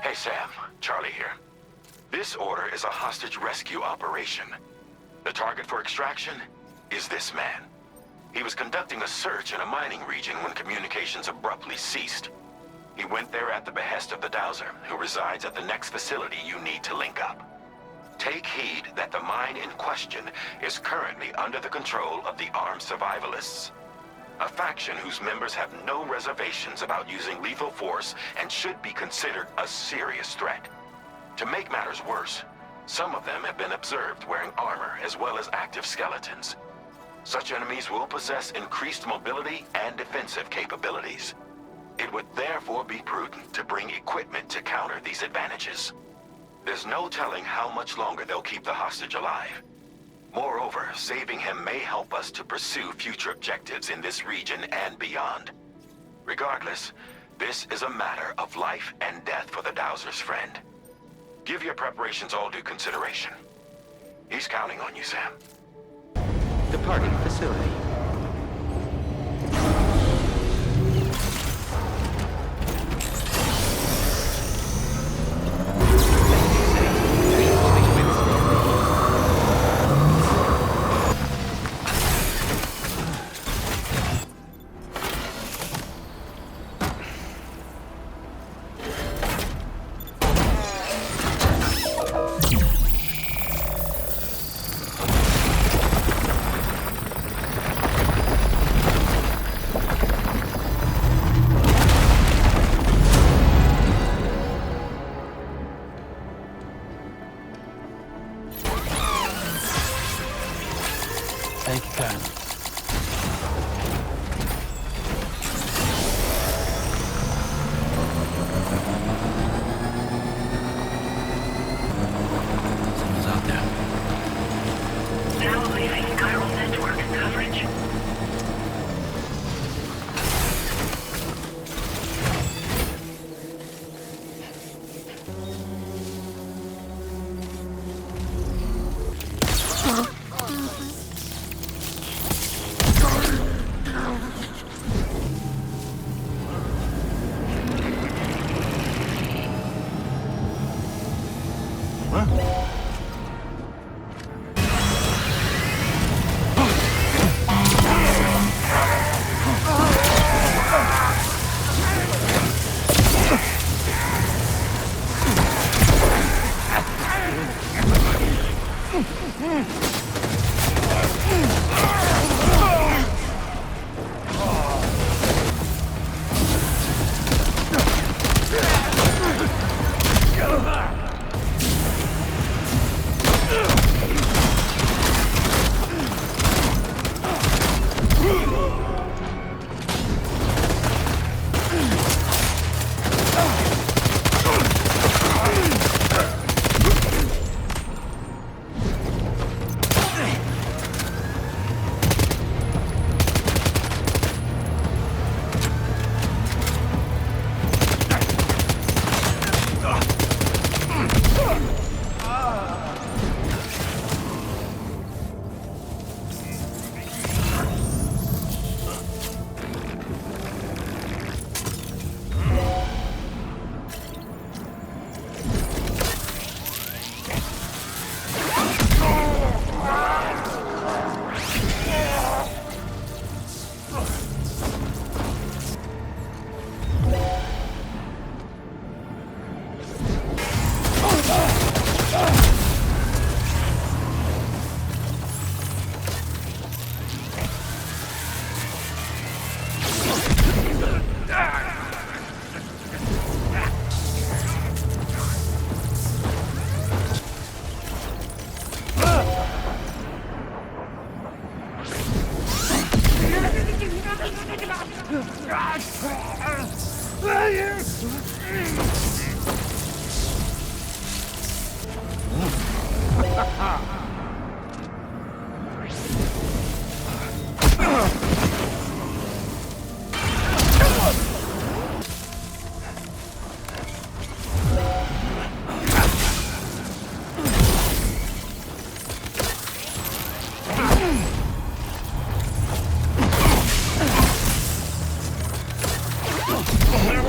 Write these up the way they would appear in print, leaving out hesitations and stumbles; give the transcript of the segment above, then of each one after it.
Hey Sam, Charlie here. This order is a hostage rescue operation. The target for extraction is this man. He was conducting a search in a mining region when communications abruptly ceased. He went there at the behest of the Dowser, who resides at the next facility you need to link up. Take heed that the mine in question is currently under the control of the armed survivalists, a faction whose members have no reservations about using lethal force and should be considered a serious threat. To make matters worse, some of them have been observed wearing armor as well as active skeletons. Such enemies will possess increased mobility and defensive capabilities. It would therefore be prudent to bring equipment to counter these advantages. There's no telling how much longer they'll keep the hostage alive. Moreover, saving him may help us to pursue future objectives in this region and beyond. Regardless, this is a matter of life and death for the Dowser's friend. Give your preparations all due consideration. He's counting on you, Sam. Departing facility. Thank you, Colonel. Someone's out there. Now leaving chiral network coverage.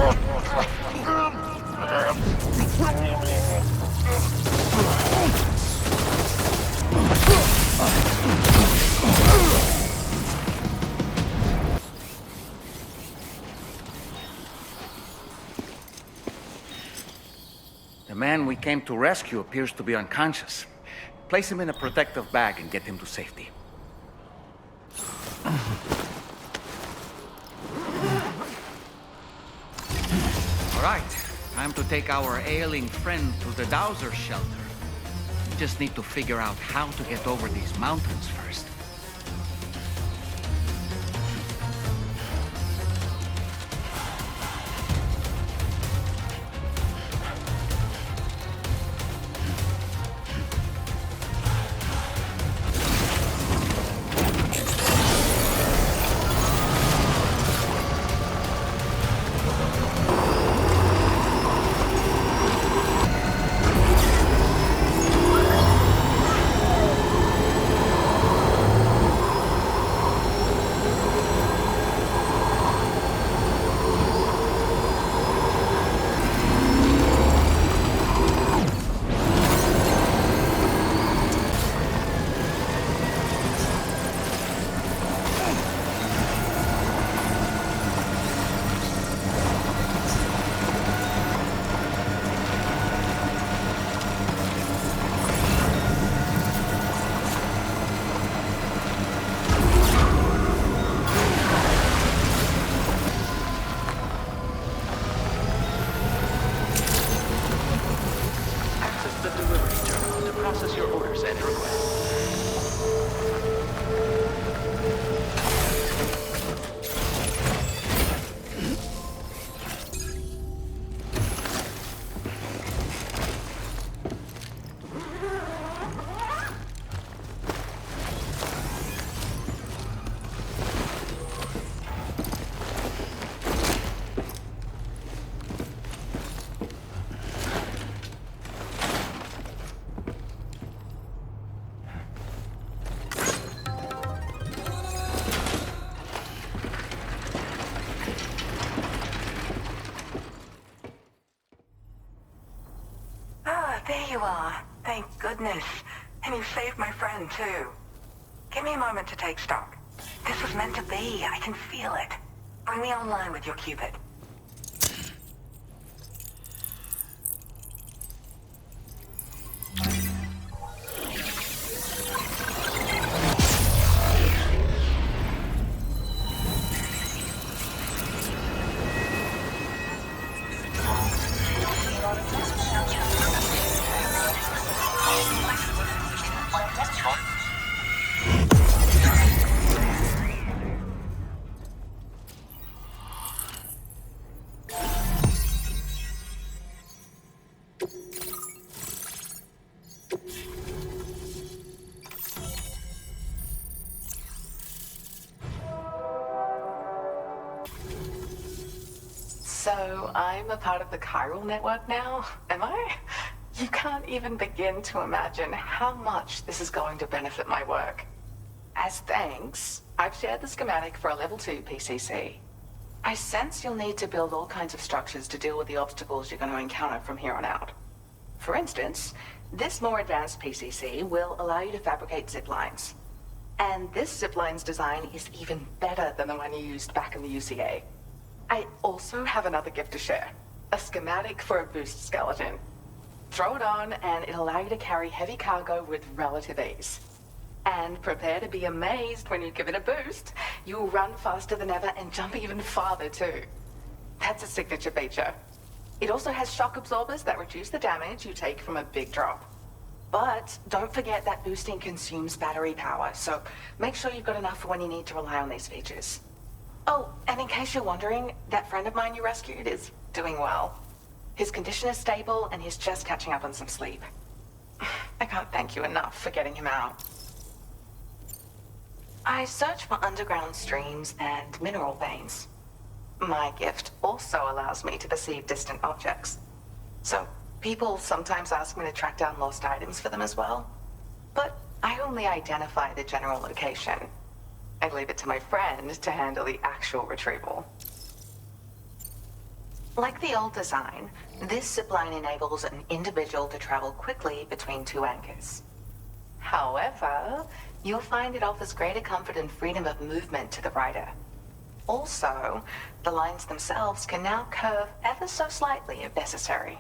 The man we came to rescue appears to be unconscious. Place him in a protective bag and get him to safety. All right, time to take our ailing friend to the Dowser shelter. We just need to figure out how to get over these mountains first. Process your orders and requests. There you are. Thank goodness. And you saved my friend, too. Give me a moment to take stock. This was meant to be. I can feel it. Bring me online with your Cupid. So I'm a part of the chiral network now, am I? You can't even begin to imagine how much this is going to benefit my work. As thanks, I've shared the schematic for a level 2 PCC. I sense you'll need to build all kinds of structures to deal with the obstacles you're going to encounter from here on out. For instance, this more advanced PCC will allow you to fabricate zip lines. And this zip line's design is even better than the one you used back in the UCA. I also have another gift to share. A schematic for a boost skeleton. Throw it on and it'll allow you to carry heavy cargo with relative ease. And prepare to be amazed when you give it a boost. You'll run faster than ever and jump even farther too. That's a signature feature. It also has shock absorbers that reduce the damage you take from a big drop. But don't forget that boosting consumes battery power, so make sure you've got enough for when you need to rely on these features. Oh, and in case you're wondering, that friend of mine you rescued is doing well. His condition is stable and he's just catching up on some sleep. I can't thank you enough for getting him out. I search for underground streams and mineral veins. My gift also allows me to perceive distant objects. So people sometimes ask me to track down lost items for them as well. But I only identify the general location. I leave it to my friend to handle the actual retrieval. Like the old design, this zipline enables an individual to travel quickly between two anchors. However, you'll find it offers greater comfort and freedom of movement to the rider. Also, the lines themselves can now curve ever so slightly if necessary,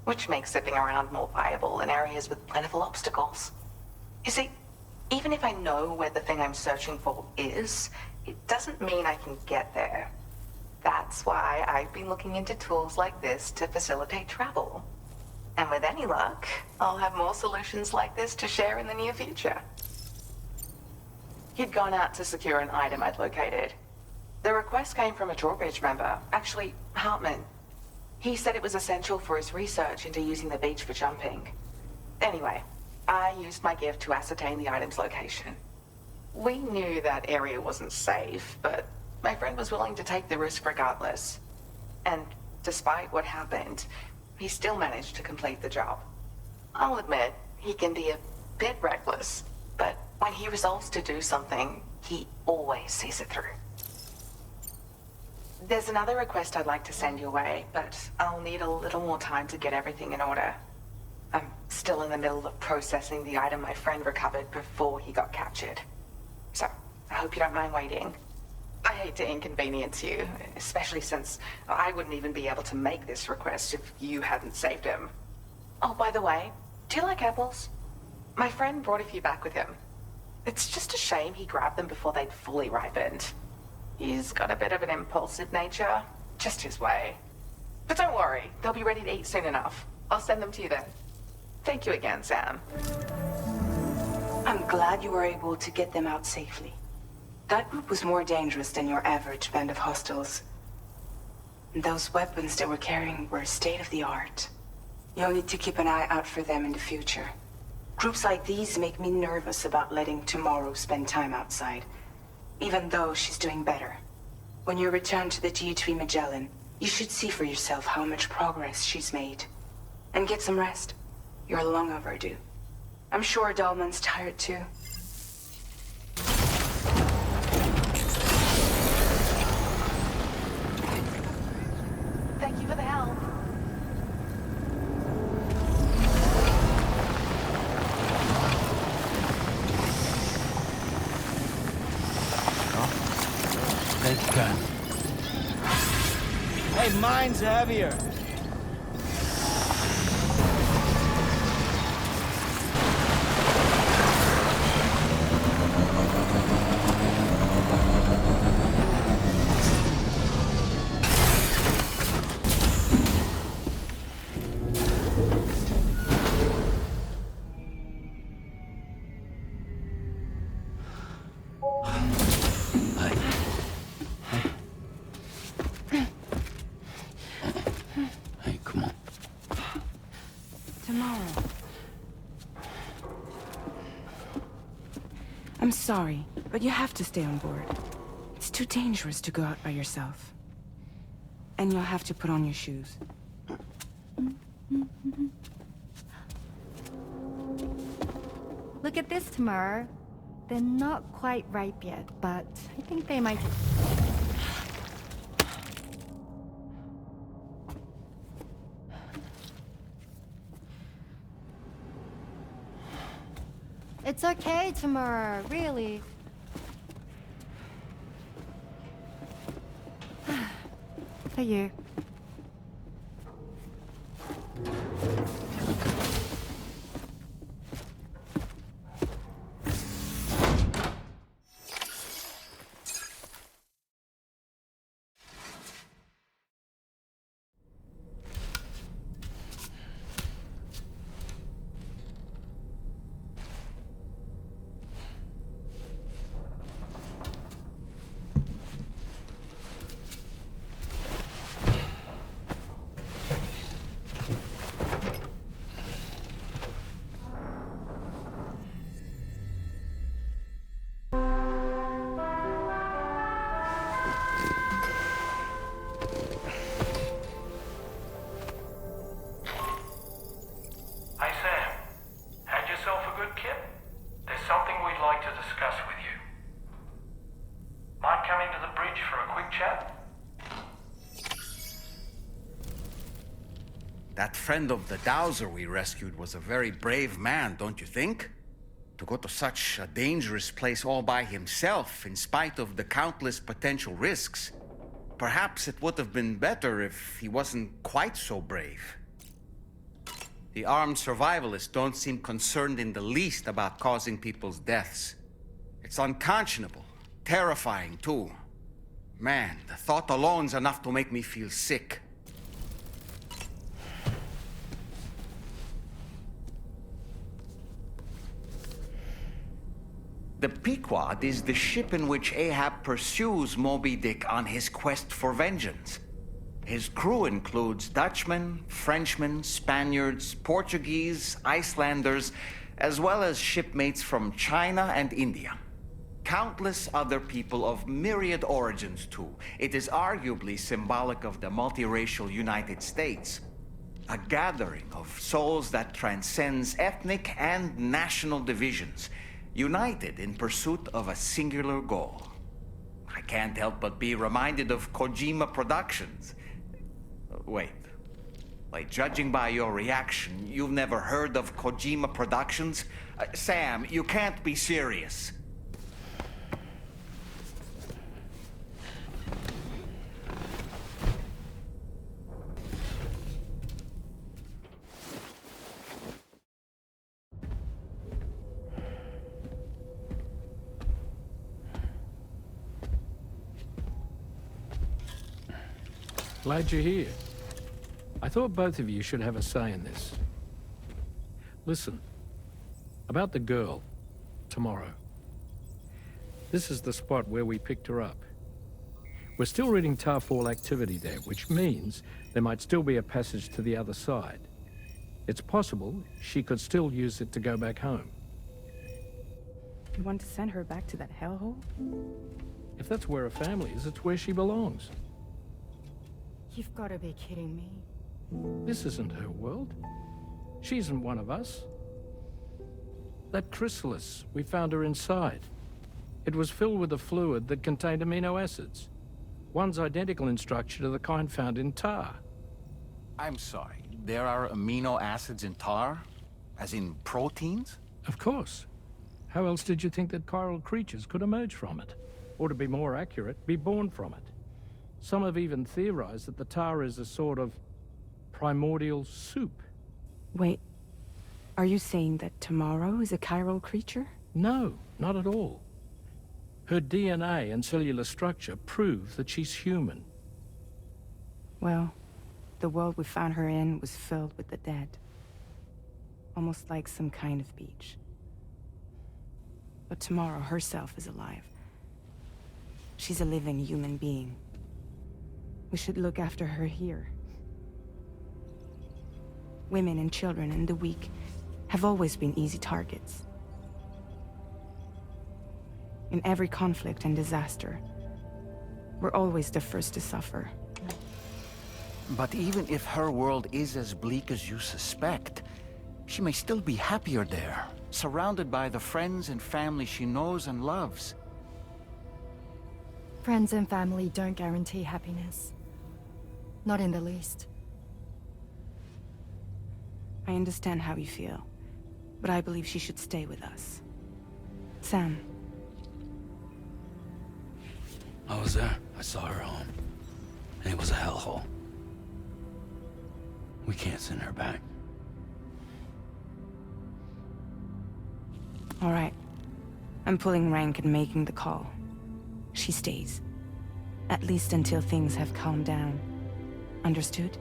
which makes zipping around more viable in areas with plentiful obstacles. You see, even if I know where the thing I'm searching for is, it doesn't mean I can get there. That's why I've been looking into tools like this to facilitate travel. And with any luck, I'll have more solutions like this to share in the near future. He'd gone out to secure an item I'd located. The request came from a drawbridge member, actually, Hartman. He said it was essential for his research into using the beach for jumping. Anyway, I used my gift to ascertain the item's location. We knew that area wasn't safe, but my friend was willing to take the risk regardless. And despite what happened, he still managed to complete the job. I'll admit, he can be a bit reckless, but when he resolves to do something, he always sees it through. There's another request I'd like to send your way, but I'll need a little more time to get everything in order. I'm still in the middle of processing the item my friend recovered before he got captured. So, I hope you don't mind waiting. I hate to inconvenience you, especially since I wouldn't even be able to make this request if you hadn't saved him. Oh, by the way, do you like apples? My friend brought a few back with him. It's just a shame he grabbed them before they'd fully ripened. He's got a bit of an impulsive nature, just his way. But don't worry, they'll be ready to eat soon enough. I'll send them to you then. Thank you again, Sam. I'm glad you were able to get them out safely. That group was more dangerous than your average band of hostiles. Those weapons they were carrying were state-of-the-art. You'll need to keep an eye out for them in the future. Groups like these make me nervous about letting Tomorrow spend time outside, even though she's doing better. When you return to the G3 Magellan, you should see for yourself how much progress she's made. And get some rest. You're long overdue. I'm sure Dahlman's tired too. Thank you for the help. Let's go. Hey, mine's heavier. Hey, come on. Tomorrow. I'm sorry, but you have to stay on board. It's too dangerous to go out by yourself. And you'll have to put on your shoes. Look at this, Tamar. They're not quite ripe yet, but I think they might... It's okay, Tamar, really. For you. That friend of the dowser we rescued was a very brave man, don't you think? To go to such a dangerous place all by himself, in spite of the countless potential risks. Perhaps it would have been better if he wasn't quite so brave. The armed survivalists don't seem concerned in the least about causing people's deaths. It's unconscionable, terrifying too. Man, the thought alone's enough to make me feel sick. The Pequod is the ship in which Ahab pursues Moby Dick on his quest for vengeance. His crew includes Dutchmen, Frenchmen, Spaniards, Portuguese, Icelanders, as well as shipmates from China and India. Countless other people of myriad origins, too. It is arguably symbolic of the multiracial United States. A gathering of souls that transcends ethnic and national divisions, united in pursuit of a singular goal. I can't help but be reminded of Kojima Productions. Wait, judging by your reaction, you've never heard of Kojima Productions? Sam, you can't be serious. Glad you're here. I thought both of you should have a say in this. Listen, about the girl, tomorrow. This is the spot where we picked her up. We're still reading Tarfall activity there, which means there might still be a passage to the other side. It's possible she could still use it to go back home. You want to send her back to that hellhole? If that's where her family is, it's where she belongs. You've got to be kidding me. This isn't her world. She isn't one of us. That chrysalis, we found her inside. It was filled with a fluid that contained amino acids. One's identical in structure to the kind found in tar. I'm sorry, there are amino acids in tar? As in proteins? Of course. How else did you think that chiral creatures could emerge from it? Or to be more accurate, be born from it? Some have even theorized that the tar is a sort of primordial soup. Wait, are you saying that tomorrow is a chiral creature? No, not at all. Her DNA and cellular structure prove that she's human. Well, the world we found her in was filled with the dead. Almost like some kind of beach. But tomorrow herself is alive. She's a living human being. We should look after her here. Women and children and the weak have always been easy targets. In every conflict and disaster, we're always the first to suffer. But even if her world is as bleak as you suspect, she may still be happier there, surrounded by the friends and family she knows and loves. Friends and family don't guarantee happiness. Not in the least. I understand how you feel, but I believe she should stay with us. Sam. I was there. I saw her home. And it was a hellhole. We can't send her back. All right. I'm pulling rank and making the call. She stays. At least until things have calmed down. Understood?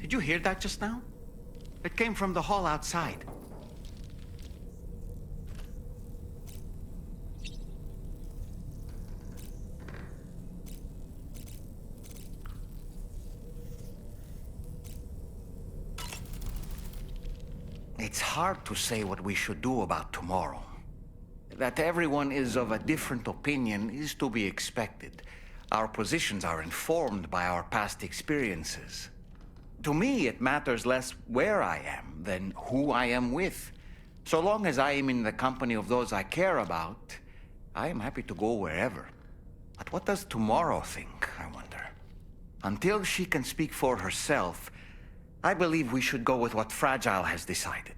Did you hear that just now? It came from the hall outside. It's hard to say what we should do about tomorrow. That everyone is of a different opinion is to be expected. Our positions are informed by our past experiences. To me, it matters less where I am than who I am with. So long as I am in the company of those I care about, I am happy to go wherever. But what does tomorrow think, I wonder? Until she can speak for herself, I believe we should go with what Fragile has decided.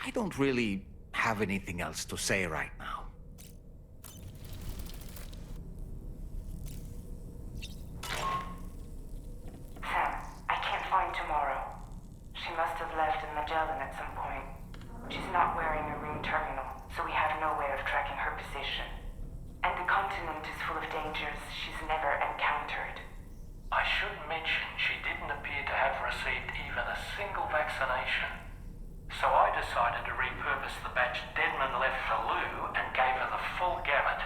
I don't really have anything else to say right now. Sam, I can't find Tomorrow. She must have left in Magellan at some point. She's not wearing a ring terminal, so we have no way of tracking her position. And the continent is full of dangers she's never encountered. I should mention she didn't appear to have received even a single vaccination. So I decided to repurpose the batch Deadman left for Lou and gave her the full gamut.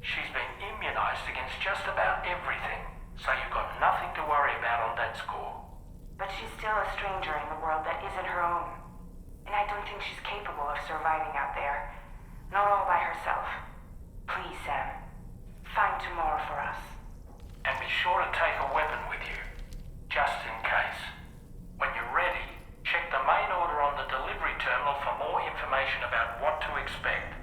She's been immunized against just about everything, so you've got nothing to worry about on that score. But she's still a stranger in the world that isn't her own. And I don't think she's capable of surviving out there. Not all by herself. Please, Sam. Find Tomorrow for us. And be sure to take a weapon with you, just in case. When you're ready, check the main order on the delivery terminal for more information about what to expect.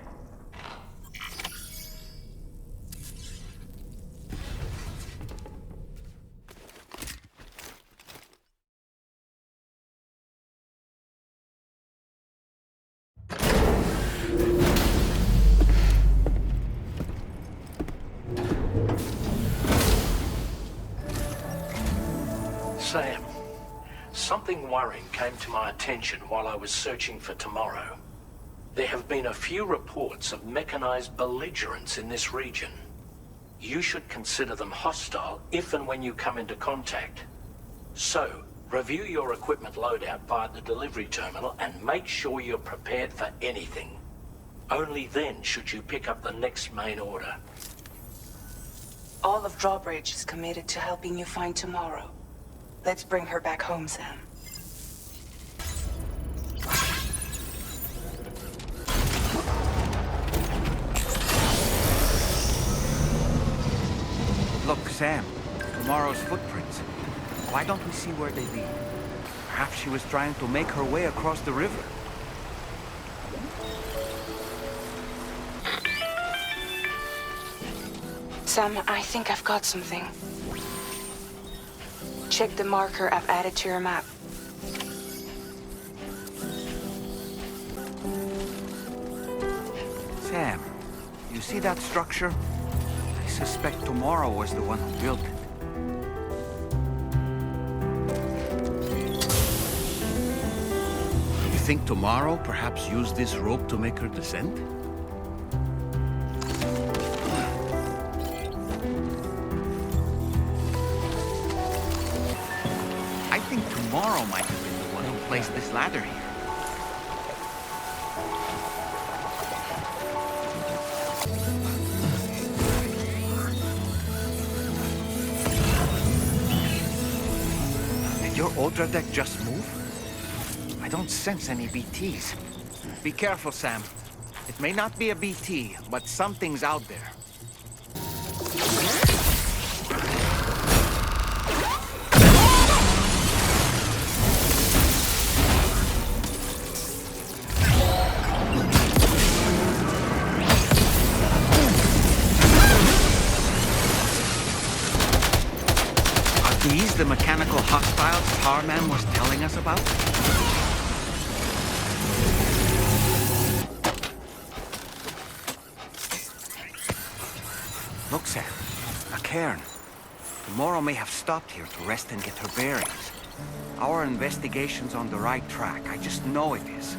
Sam, something worrying came to my attention while I was searching for Tomorrow. There have been a few reports of mechanized belligerents in this region. You should consider them hostile if and when you come into contact. So, review your equipment loadout via the delivery terminal and make sure you're prepared for anything. Only then should you pick up the next main order. All of Drawbridge is committed to helping you find Tomorrow. Let's bring her back home, Sam. Look, Sam. Tomorrow's footprints. Why don't we see where they lead? Perhaps she was trying to make her way across the river. Sam, I think I've got something. Check the marker I've added to your map. Sam, you see that structure? I suspect Tomorrow was the one who built it. You think Tomorrow perhaps used this rope to make her descent? I think Tomorrow might have been the one who placed this ladder here. Did your Ultra deck just move? I don't sense any BTs. Be careful, Sam. It may not be a BT, but something's out there. Are these the mechanical hostiles Tarman was telling us about? Look, Sam. A cairn. Tomorrow may have stopped here to rest and get her bearings. Our investigation's on the right track. I just know it is.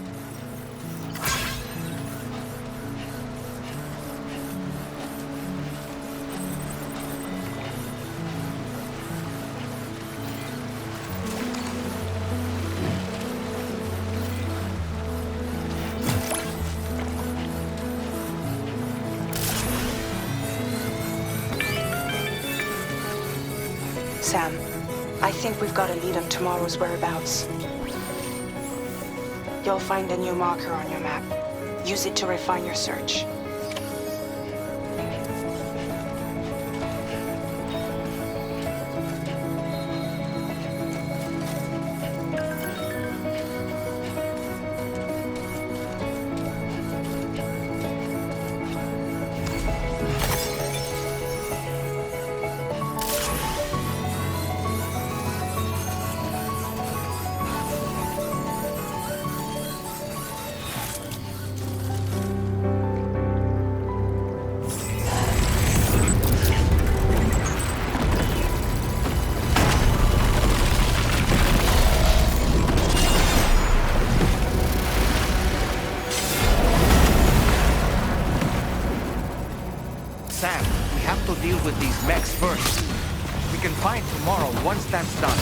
Sam, I think we've got a lead on Tomorrow's whereabouts. You'll find a new marker on your map. Use it to refine your search. Sam, we have to deal with these mechs first. We can find tomorrow once that's done.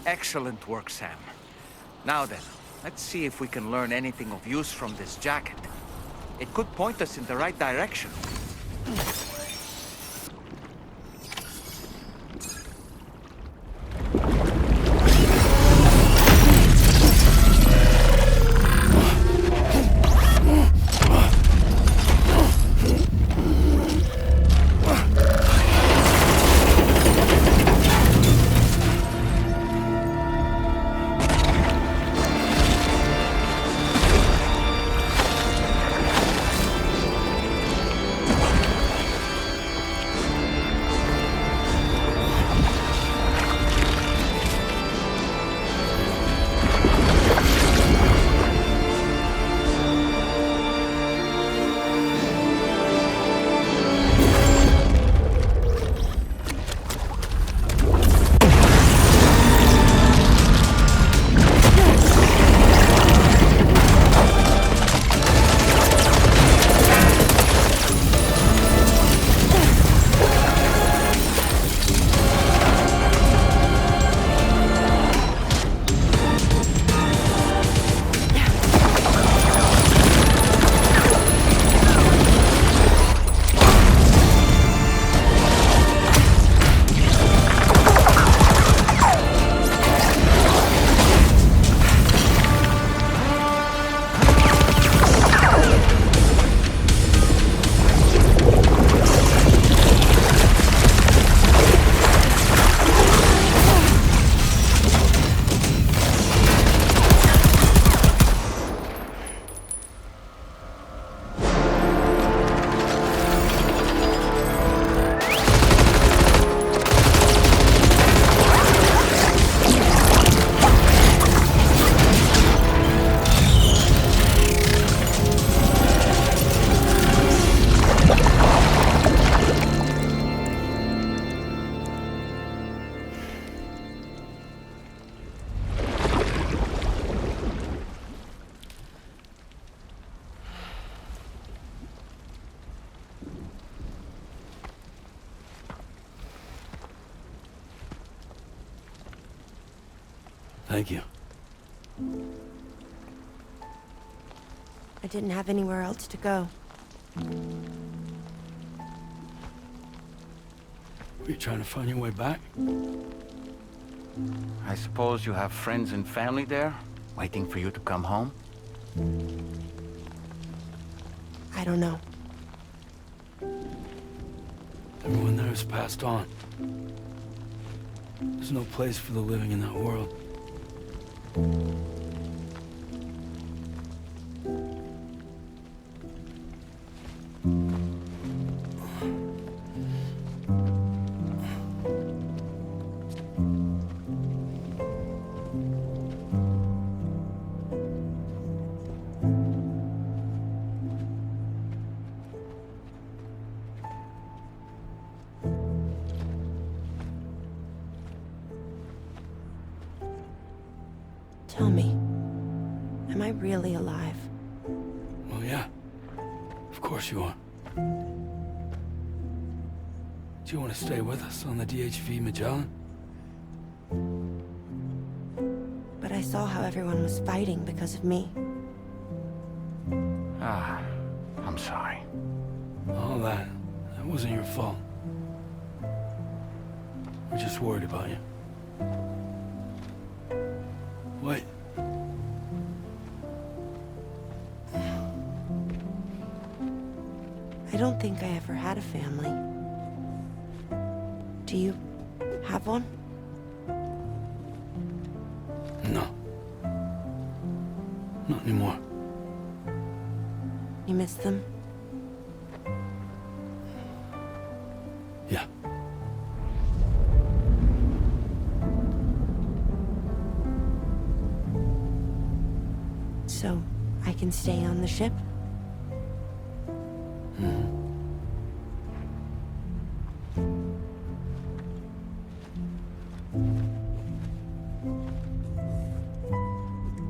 Excellent work, Sam. Now then, let's see if we can learn anything of use from this jacket. It could point us in the right direction. Thank you. I didn't have anywhere else to go. Were you trying to find your way back? I suppose you have friends and family there, waiting for you to come home? I don't know. Everyone there has passed on. There's no place for the living in that world. Tell me, am I really alive? Well, yeah. Of course you are. Do you want to stay with us on the DHV Magellan? But I saw how everyone was fighting because of me. I'm sorry. All that wasn't your fault. We're just worried about you. Wait. I don't think I ever had a family. Do you have one? No. Not anymore. You miss them? Yeah. So, I can stay on the ship?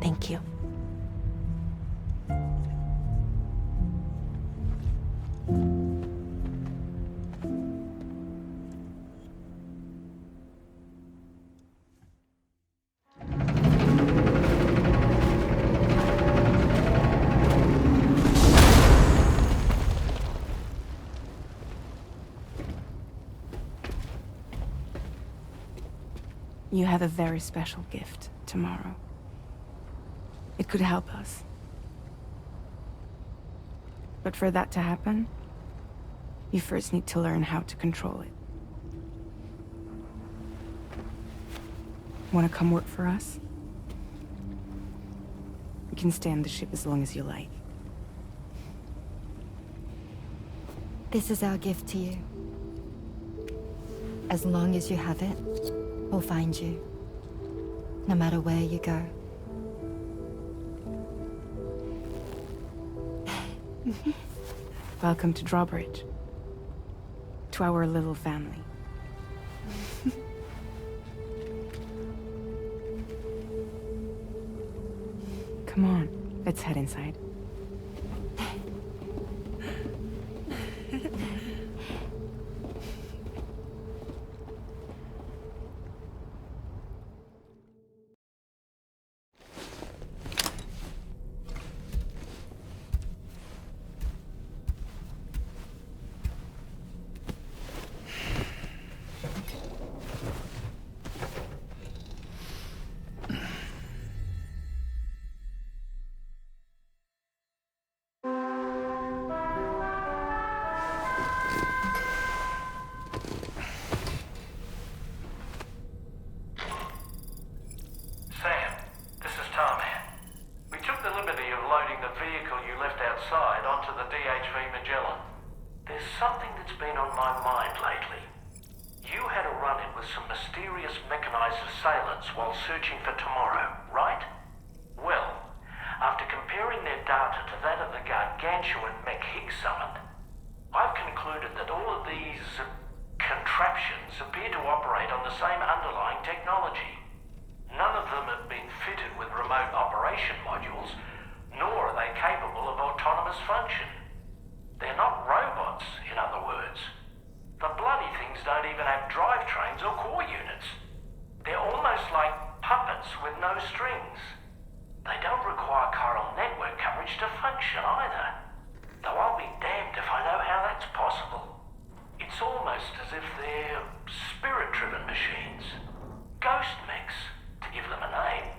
Thank you. You have a very special gift tomorrow. It could help us. But for that to happen, you first need to learn how to control it. Want to come work for us? You can stay on the ship as long as you like. This is our gift to you. As long as you have it, we'll find you. No matter where you go. Welcome to Drawbridge. To our little family. Come on, let's head inside. while searching for tomorrow, right? Well, after comparing their data to that of the gargantuan mech Higgs summoned, I've concluded that all of these contraptions appear to operate on the same underlying technology. None of them have been fitted with remote operation modules, nor are they capable of autonomous function. They're not robots, in other words. The bloody things don't even have drivetrains or core units. They're almost like puppets with no strings. They don't require chiral network coverage to function either. Though I'll be damned if I know how that's possible. It's almost as if they're spirit-driven machines. Ghost mechs, to give them a name.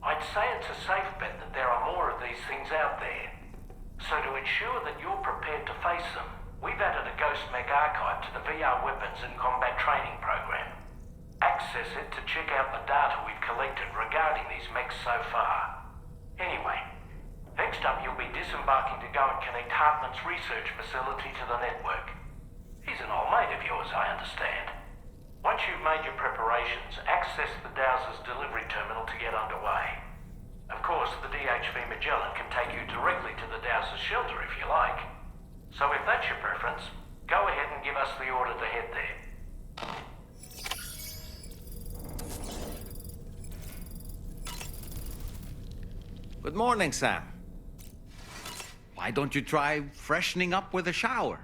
I'd say it's a safe bet that there are more of these things out there. So to ensure that you're prepared to face them, we've added a Ghost Mech archive to the VR weapons and combat training program. access it to check out the data we've collected regarding these mechs so far. Anyway, next up you'll be disembarking to go and connect Hartman's research facility to the network. He's an old mate of yours, I understand. Once you've made your preparations, access the Dowser's delivery terminal to get underway. Of course, the DHV Magellan can take you directly to the Dowser's shelter if you like. So if that's your preference, go ahead and give us the order to head there. Good morning, Sam. Why don't you try freshening up with a shower?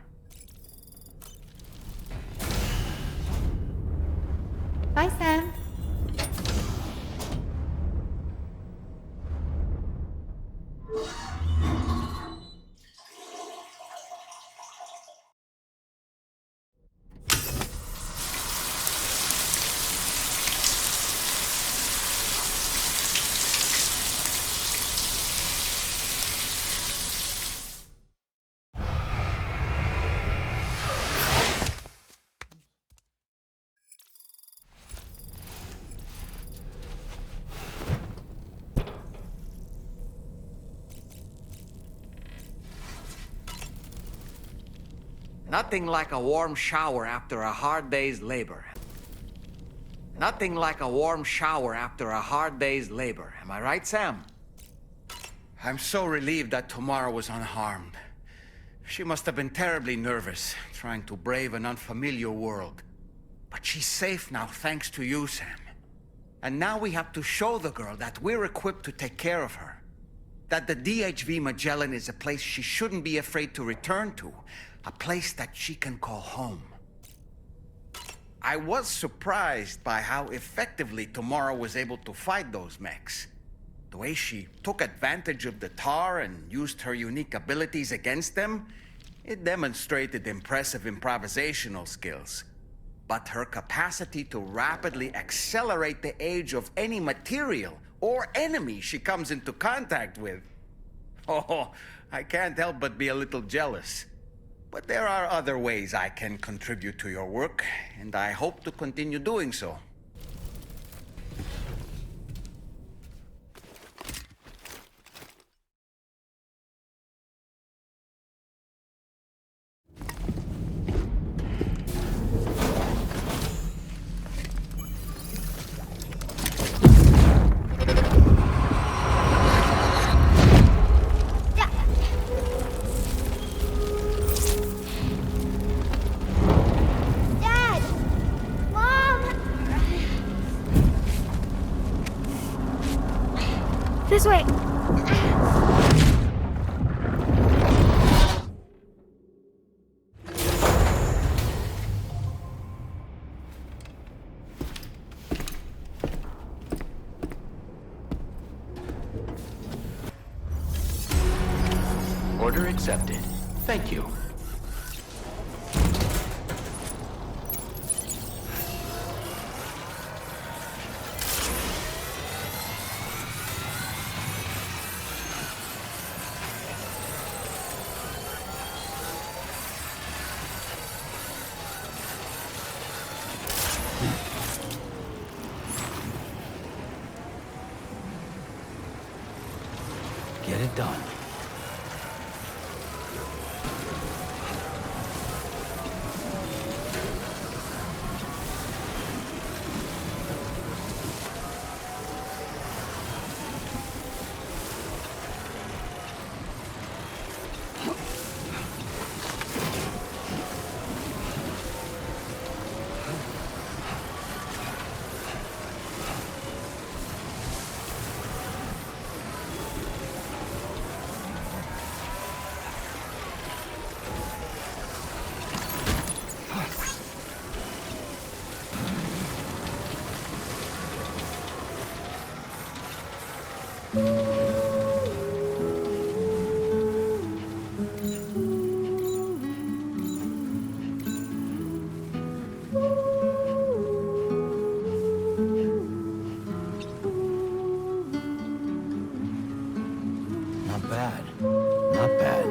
Bye, Sam. Nothing like a warm shower after a hard day's labor. Nothing like a warm shower after a hard day's labor. Am I right, Sam? I'm so relieved that Tamara was unharmed. She must have been terribly nervous, trying to brave an unfamiliar world. But she's safe now, thanks to you, Sam. And now we have to show the girl that we're equipped to take care of her. That the DHV Magellan is a place she shouldn't be afraid to return to. A place that she can call home. I was surprised by how effectively Tamara was able to fight those mechs. The way she took advantage of the tar and used her unique abilities against them, it demonstrated impressive improvisational skills. But her capacity to rapidly accelerate the age of any material or enemy she comes into contact with. Oh, I can't help but be a little jealous. But there are other ways I can contribute to your work, and I hope to continue doing so. This way! Order accepted. Thank you. Get it done. Not bad. Not bad.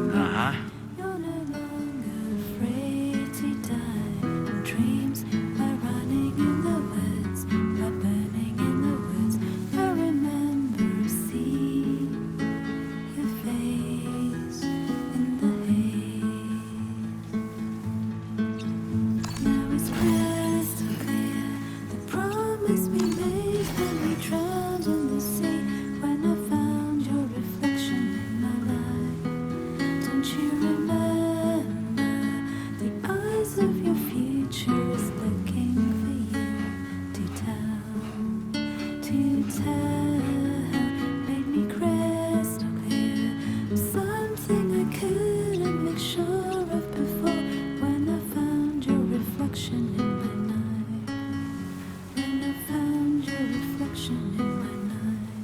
Uh-huh.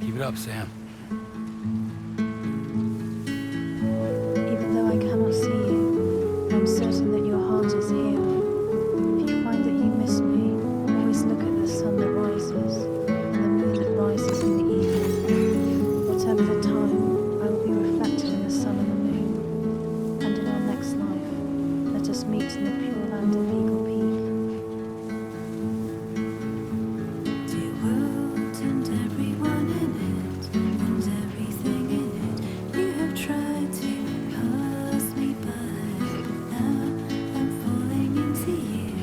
Keep it up, Sam. Even though I cannot see you, I'm certain that your heart is here. If you find that you miss me, always look at the sun that rises, and the moon that rises in the evening. Whatever the time, I will be reflected in the sun and the moon. And in our next life, let us meet in the pure land of Eagle Peak. Dear world and everyone in it, and everything in it, you have tried to pass me by. Now I'm falling into you,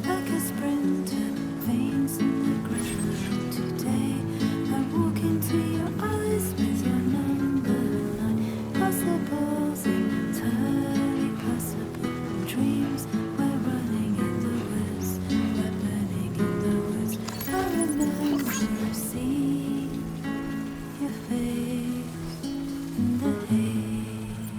like a sprinter, veins in the ground. Today I walk into your eyes with your number 9. Possibles entirely possible. Dreams we're running in the woods, we're burning in the woods. I remember seeing your face in the haze.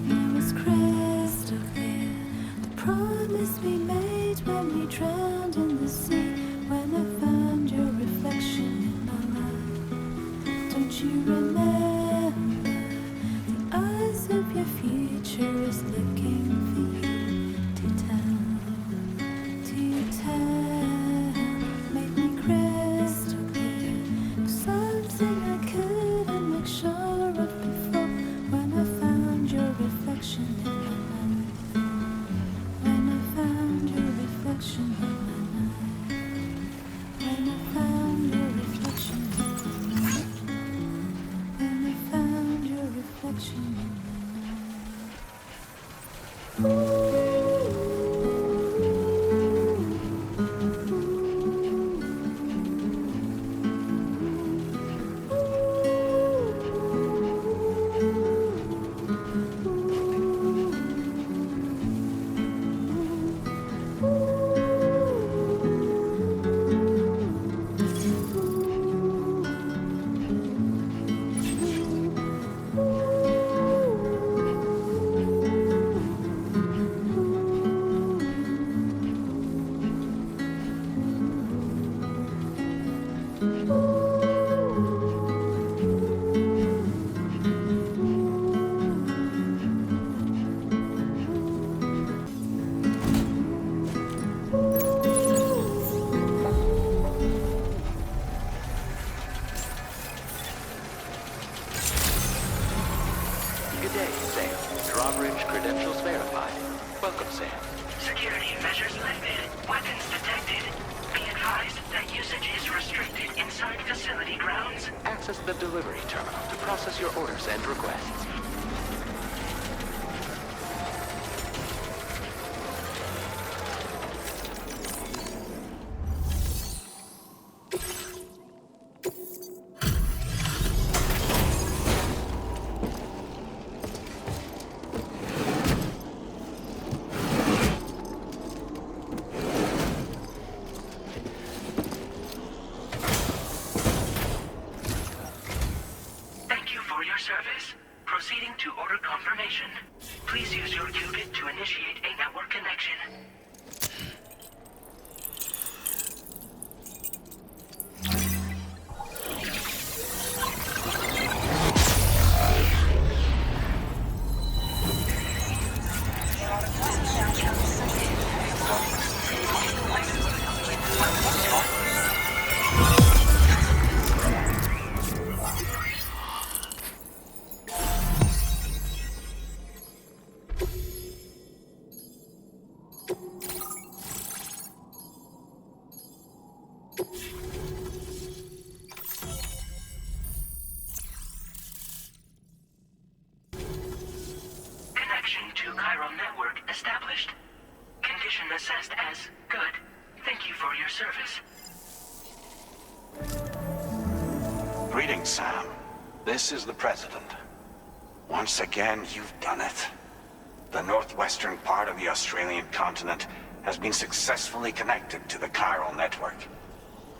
It was crystal clear, the promise we made when we drowned in the sea. When I found your reflection in my life, don't you remember? The eyes of your future is looking for you to tell. Made me crystal clear, something I couldn't make sure of before. When I found your reflection in my life, when I found your reflection in my life, when I found your reflection in my life, when I found your reflection in my life. Good day, Sam. Drawbridge credentials verified. Welcome, Sam. Security measures lifted. Weapons detected. Be advised that usage is restricted inside facility grounds. Access the delivery terminal to process your orders and requests. Thank you for your service. Yes, good. Thank you for your service. Greetings, Sam. This is the President. Once again, you've done it. The northwestern part of the Australian continent has been successfully connected to the chiral network.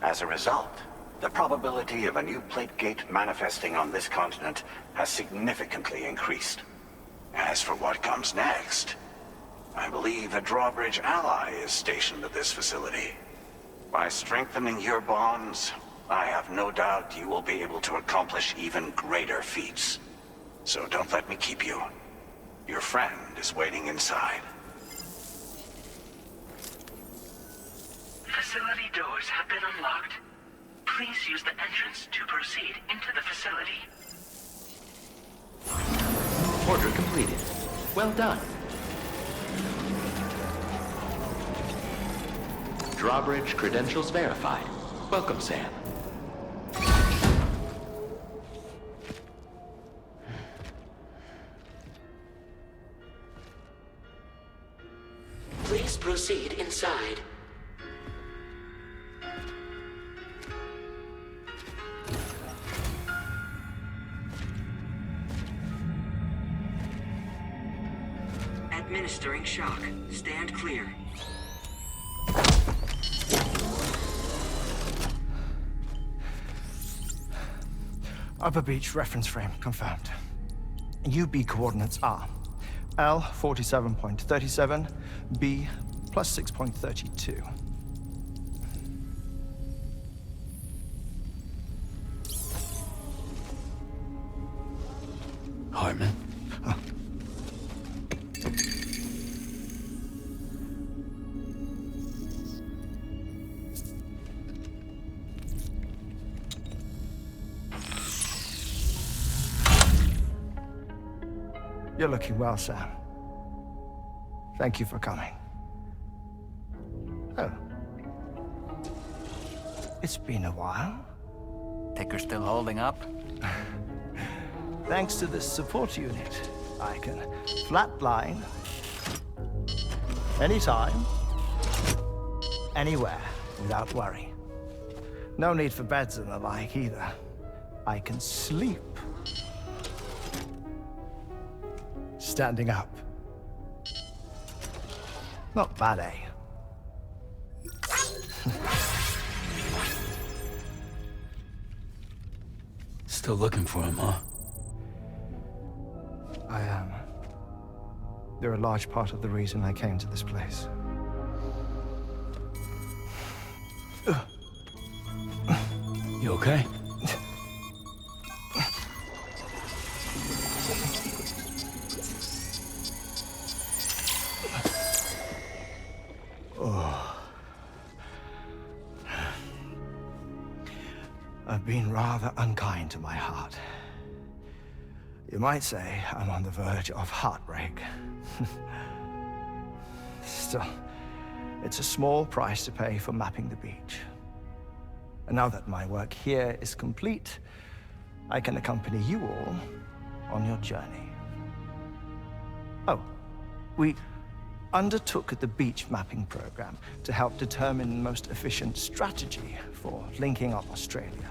As a result, the probability of a new plate gate manifesting on this continent has significantly increased. As for what comes next, I believe a drawbridge ally is stationed at this facility. By strengthening your bonds, I have no doubt you will be able to accomplish even greater feats. So don't let me keep you. Your friend is waiting inside. Facility doors have been unlocked. Please use the entrance to proceed into the facility. Order completed. Well done. Drawbridge credentials verified. Welcome, Sam. Please proceed inside. Administering shock. Stand clear. Upper beach reference frame confirmed. UB coordinates are L 47.37, B plus 6.32. Hartman? You're looking well, Sam. Thank you for coming. Oh. It's been a while. Ticker still holding up? Thanks to this support unit, I can flatline anytime, anywhere, without worry. No need for beds and the like either. I can sleep standing up. Not bad, eh? Still looking for him, huh? I am. They're a large part of the reason I came to this place. You okay? I've been rather unkind to my heart. You might say I'm on the verge of heartbreak. Still, it's a small price to pay for mapping the beach. And now that my work here is complete, I can accompany you all on your journey. Oh, we undertook the beach mapping program to help determine the most efficient strategy for linking up Australia.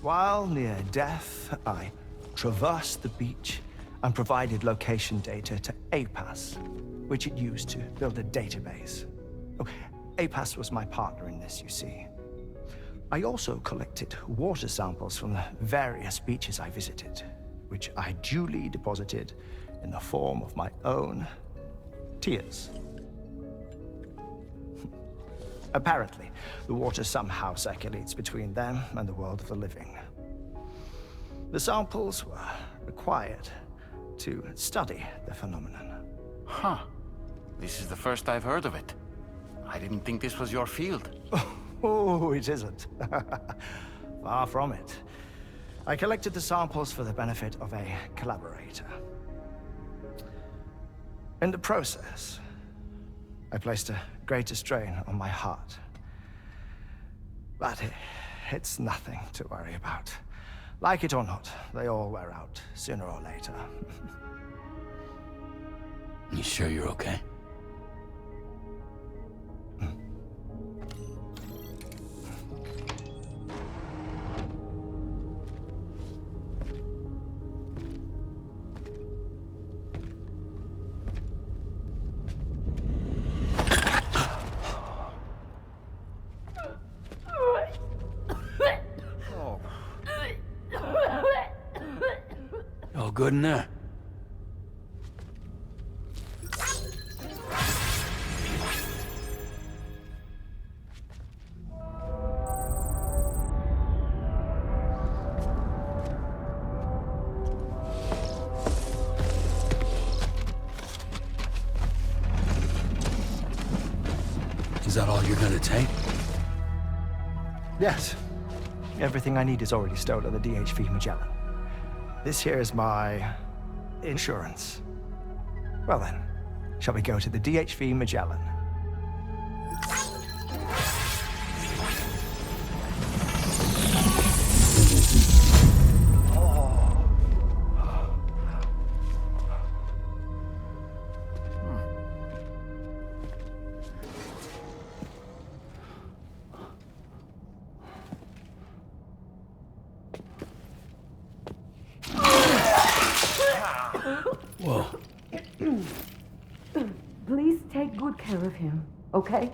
While near death, I traversed the beach and provided location data to APAS, which it used to build a database. Oh, APAS was my partner in this, you see. I also collected water samples from the various beaches I visited, which I duly deposited in the form of my own tears. Apparently, the water somehow circulates between them and the world of the living. The samples were required to study the phenomenon. Huh. This is the first I've heard of it. I didn't think this was your field. Oh, it isn't. Far from it. I collected the samples for the benefit of a collaborator. In the process, I placed a greater strain on my heart. But it's nothing to worry about. Like it or not, they all wear out, sooner or later. You sure you're okay? good in there? Is that all you're gonna take? Yes. Everything I need is already stored at the DHV Magellan. This here is my insurance. Well then, shall we go to the DHV Magellan? Whoa. Please take good care of him, okay?